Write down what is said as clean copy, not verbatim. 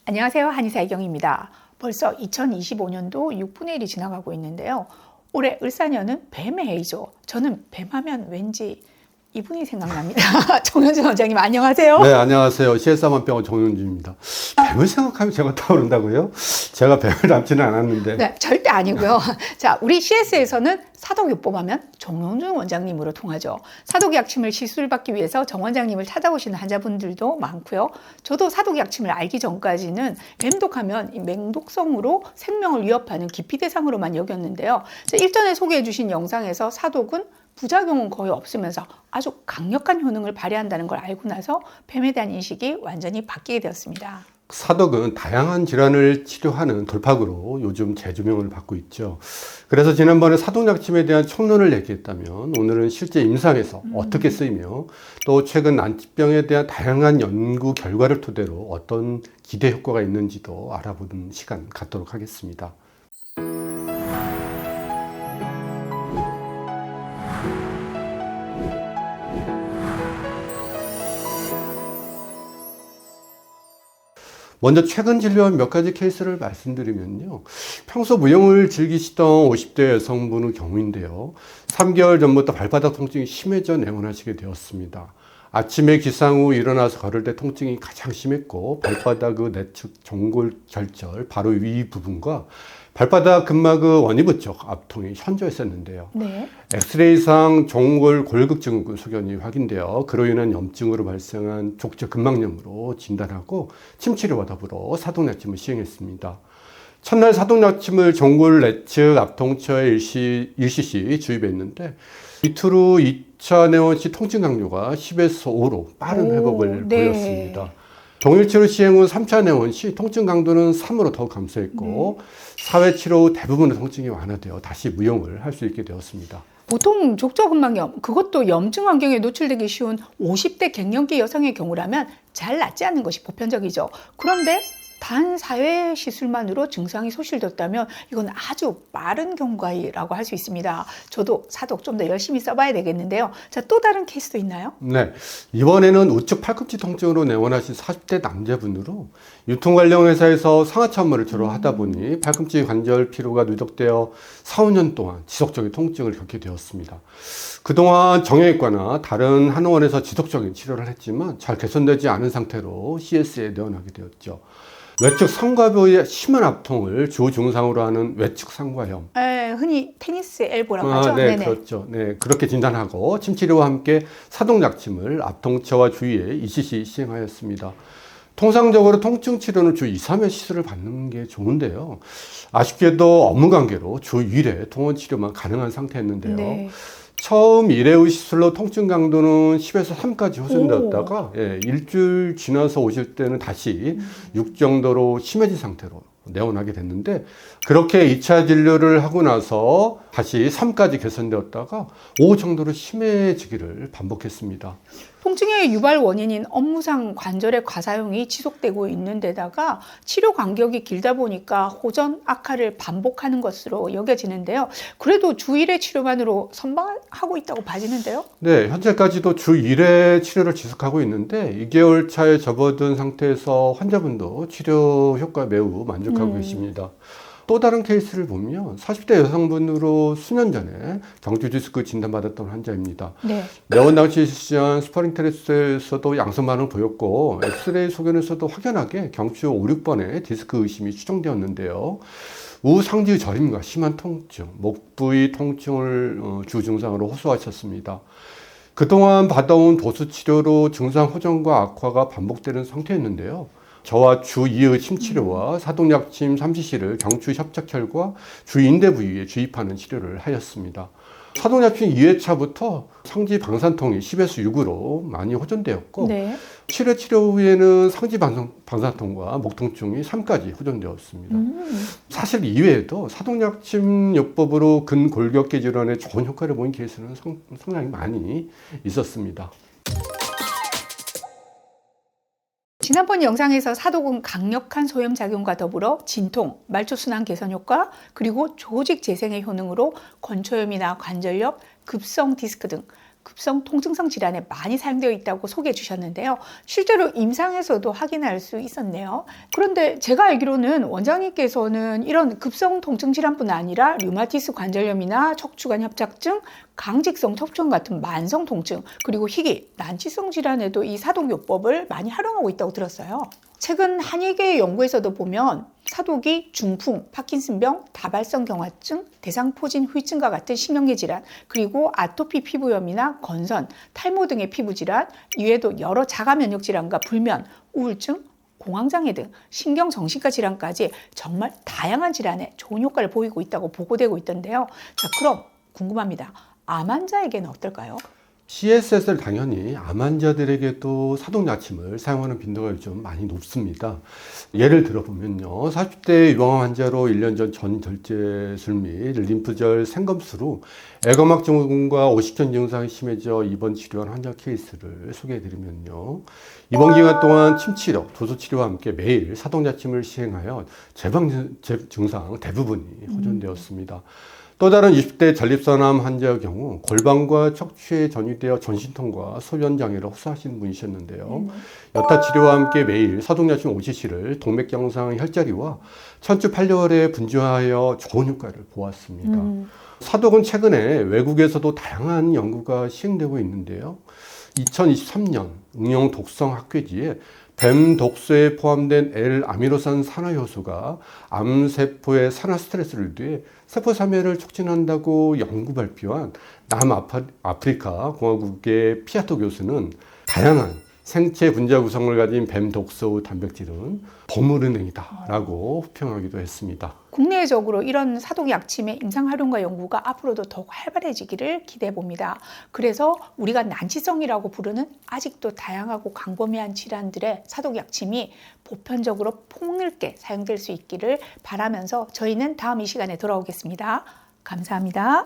안녕하세요. 한의사 이경입니다. 벌써 2025년도 6분의 1이 지나가고 있는데요. 올해 을사년은 뱀의 해이죠. 저는 뱀하면 왠지 이분이 생각납니다. 정현준 원장님 안녕하세요. 네, 안녕하세요. CS만병원 정윤주입니다. 뱀을 생각하면 제가 떠오른다고요? 제가 뱀을 닮지는 않았는데. 네, 절대 아니고요. 자, 우리 CS에서는 사독요법 하면 정현준 원장님으로 통하죠. 사독약침을 시술받기 위해서 정 원장님을 찾아오시는 환자분들도 많고요. 저도 사독약침을 알기 전까지는 뱀독하면 이 맹독성으로 생명을 위협하는 기피 대상으로만 여겼는데요. 자, 일전에 소개해 주신 영상에서 사독은 부작용은 거의 없으면서 아주 강력한 효능을 발휘한다는 걸 알고 나서 뱀에 대한 인식이 완전히 바뀌게 되었습니다. 사독은 다양한 질환을 치료하는 돌파구로 요즘 재조명을 받고 있죠. 그래서 지난번에 사독약침에 대한 총론을 얘기했다면 오늘은 실제 임상에서 어떻게 쓰이며 또 최근 난치병에 대한 다양한 연구 결과를 토대로 어떤 기대 효과가 있는지도 알아보는 시간 갖도록 하겠습니다. 먼저 최근 진료한 몇 가지 케이스를 말씀드리면요. 평소 무용을 즐기시던 50대 여성분의 경우인데요. 3개월 전부터 발바닥 통증이 심해져 내원하시게 되었습니다. 아침에 기상 후 일어나서 걸을 때 통증이 가장 심했고 발바닥의 내측 종골결절 바로 위 부분과 발바닥 근막의 원위부 쪽 압통이 현저했었는데요. 네. 엑스레이상 종골 골극증후군 소견이 확인되어 그로 인한 염증으로 발생한 족저 근막염으로 진단하고 침치료와 더불어 사독약침을 시행했습니다. 첫날 사독약침을 종골 내측 압통처에 일시시 주입했는데 이틀 후 2차 내원 시 통증 강도가 10에서 5로 빠른 회복을 보였습니다. 동일치료 시행 후 3차 내원 시 통증 강도는 3으로 더 감소했고 사회 치료 후 대부분의 통증이 완화되어 다시 무용을 할 수 있게 되었습니다. 보통 족저근막염, 그것도 염증 환경에 노출되기 쉬운 50대 갱년기 여성의 경우라면 잘 낫지 않는 것이 보편적이죠. 그런데 단 사회 시술만으로 증상이 소실됐다면 이건 아주 빠른 경과라고 할 수 있습니다. 저도 사독 좀 더 열심히 써봐야 되겠는데요. 자, 또 다른 케이스도 있나요? 네, 이번에는 우측 팔꿈치 통증으로 내원하신 40대 남자분으로 유통 관련 회사에서 상하차 업무를 주로 하다 보니 팔꿈치 관절 피로가 누적되어 4, 5년 동안 지속적인 통증을 겪게 되었습니다. 그동안 정형외과나 다른 한의원에서 지속적인 치료를 했지만 잘 개선되지 않은 상태로 CS에 내원하게 되었죠. 외측 상과부의 심한 압통을 주 증상으로 하는 외측 상과염. 흔히 테니스 엘보라고 하죠. 네, 네네. 그렇죠. 네, 그렇게 진단하고 침치료와 함께 사독약침을 압통처와 주위에 이시시 시행하였습니다. 통상적으로 통증 치료는 주 2, 3회 시술을 받는 게 좋은데요. 아쉽게도 업무 관계로 주 1회 통원 치료만 가능한 상태였는데요. 네. 처음 1회 후 시술로 통증 강도는 10에서 3까지 호전되었다가 일주일 지나서 오실 때는 다시 6 정도로 심해진 상태로 내원하게 됐는데 그렇게 2차 진료를 하고 나서 다시 3까지 개선되었다가 5 정도로 심해지기를 반복했습니다. 통증의 유발 원인인 업무상 관절의 과사용이 지속되고 있는 데다가 치료 간격이 길다 보니까 호전, 악화를 반복하는 것으로 여겨지는데요. 그래도 주 1회 치료만으로 선방하고 있다고 봐지는데요. 네, 현재까지도 주 1회 치료를 지속하고 있는데 2개월 차에 접어든 상태에서 환자분도 치료 효과 매우 만족하고 계십니다. 또 다른 케이스를 보면 40대 여성분으로 수년 전에 경추 디스크 진단받았던 환자입니다. 네. 내원 당시 실시한 스파링 테스트에서도 양성 반응을 보였고 엑스레이 소견에서도 확연하게 경추 5, 6번의 디스크 의심이 추정되었는데요. 우상지 저림과 심한 통증, 목 부위 통증을 주 증상으로 호소하셨습니다. 그동안 받아온 도수 치료로 증상 호전과 악화가 반복되는 상태였는데요. 저와 주 2의 침치료와 사독약침 3cc를 경추 협착혈과 주 인대 부위에 주입하는 치료를 하였습니다. 사독약침 2회차부터 상지 방산통이 10에서 6으로 많이 호전되었고 네. 치료 후에는 상지 방산통과 목 통증이 3까지 호전되었습니다. 사실 이외에도 사독약침 요법으로 근골격계 질환에 좋은 효과를 보인 케이스는 상당히 많이 있었습니다. 지난번 영상에서 사독은 강력한 소염작용과 더불어 진통, 말초순환 개선 효과, 그리고 조직 재생의 효능으로 건초염이나 관절염, 급성 디스크 등 급성 통증성 질환에 많이 사용되어 있다고 소개해 주셨는데요. 실제로 임상에서도 확인할 수 있었네요. 그런데 제가 알기로는 원장님께서는 이런 급성 통증 질환뿐 아니라 류마티스 관절염이나 척추관 협착증, 강직성 척추관 같은 만성 통증, 그리고 희귀, 난치성 질환에도 이 사독요법을 많이 활용하고 있다고 들었어요. 최근 한의계 연구에서도 보면 사독이 중풍, 파킨슨병, 다발성 경화증, 대상포진 후유증과 같은 신경계 질환, 그리고 아토피 피부염이나 건선, 탈모 등의 피부 질환, 이외에도 여러 자가 면역 질환과 불면, 우울증, 공황장애 등 신경정신과 질환까지 정말 다양한 질환에 좋은 효과를 보이고 있다고 보고되고 있던데요. 자, 그럼 궁금합니다. 암 환자에게는 어떨까요? CSS를 당연히 암 환자들에게도 사독약침을 사용하는 빈도가 요즘 많이 높습니다. 예를 들어보면요. 40대 유방암 환자로 1년 전 전절제술 및 림프절 생검수로 애거막 증후군과 오십견 증상이 심해져 입원 치료한 환자 케이스를 소개해드리면요. 이번 기간 동안 침치료, 도수치료와 함께 매일 사독약침을 시행하여 재방 증상 대부분이 호전되었습니다. 또 다른 20대 전립선암 환자의 경우 골반과 척추에 전이되어 전신통과 소변장애를 호소하시는 분이셨는데요. 여타 치료와 함께 매일 사독약침 5cc를 동맥경상 혈자리와 천추 팔려혈에 분주하여 좋은 효과를 보았습니다. 사독은 최근에 외국에서도 다양한 연구가 시행되고 있는데요. 2023년 응용 독성 학회지에 뱀 독소에 포함된 L아미노산 산화효소가 암세포의 산화 스트레스를 유도해 세포 사멸을 촉진한다고 연구 발표한 남아프리카 공화국의 피아토 교수는 다양한 생체 분자 구성을 가진 뱀 독소 단백질은 버무른행이다라고 호평하기도 했습니다. 국내적으로 이런 사독 약침의 임상 활용과 연구가 앞으로도 더욱 활발해지기를 기대해 봅니다. 그래서 우리가 난치성이라고 부르는 아직도 다양하고 광범위한 질환들의 사독 약침이 보편적으로 폭넓게 사용될 수 있기를 바라면서 저희는 다음 이 시간에 돌아오겠습니다. 감사합니다.